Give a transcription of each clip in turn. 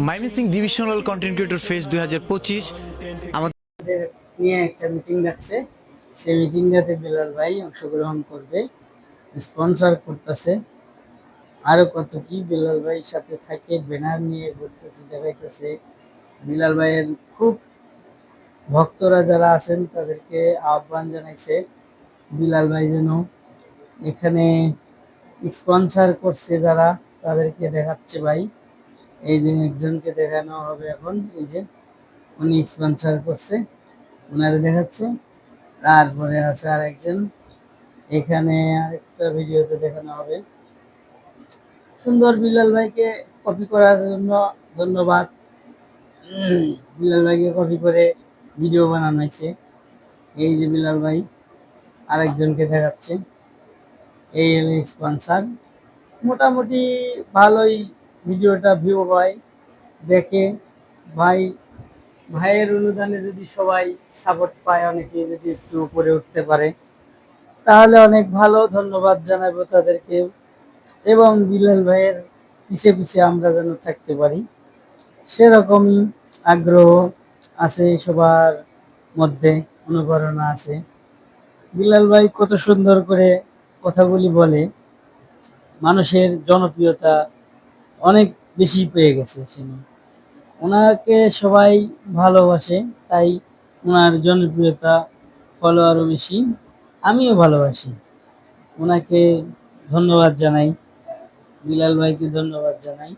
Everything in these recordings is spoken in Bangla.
Mymensingh divisional content creator face 2025 আমাদের নিয়ে একটা মিটিং রাখছে। সেই মিটিংটাতে বিলাল ভাই অংশগ্রহণ করবে, স্পন্সর করতেছে। আরো কত কি বিলাল ভাইয়ের সাথে থাকে, ব্যানার নিয়ে ঘুরতেছে, দেখাইতেছে। বিলাল ভাইয়ের খুব ভক্তরা যারা আছেন তাদেরকে আহ্বান জানাইছে বিলাল ভাই যেন এখানে স্পন্সর করছে যারা তাদেরকে দেখাচ্ছে ভাই। এই যে একজনকে দেখানো হবে এখন, এই যে উনি স্পন্সর করছে, ওনারা দেখাচ্ছে। তারপরে আছে আরেকজন, এখানে আরেকটা ভিডিওতে দেখানো হবে। সুন্দর বিলাল ভাইকে কপি করার জন্য ধন্যবাদ। বিলাল ভাইকে কপি করে ভিডিও বানানো হয়েছে। এই যে বিলাল ভাই আরেকজনকে দেখাচ্ছে, এই হলো স্পন্সর। মোটামুটি ভালোই ভিডিওটা ভিউ হয়, দেখে ভাই। ভাইয়ের অনুদানে যদি সবাই সাপোর্ট পায়, অনেকে যদি একটু উপরে উঠতে পারে তাহলে অনেক ভালো। ধন্যবাদ জানাবো তাদেরকে, এবং বিলাল ভাইয়ের পিছে পিছে আমরা যেন থাকতে পারি সেরকমই আগ্রহ আছে সবার মধ্যে, অনুপ্রেরণা আছে। বিলাল ভাই কত সুন্দর করে কথাগুলি বলে, মানুষের জনপ্রিয়তা অনেক বেশি পেয়ে গেছে। ওনাকে সবাই ভালোবাসে, তাই ওনার জনপ্রিয়তা ফলোয়ারও বেশি। আমিও ভালোবাসি ওনাকে। ধন্যবাদ জানাই, বিলাল ভাইকে ধন্যবাদ জানাই।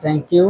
Thank you.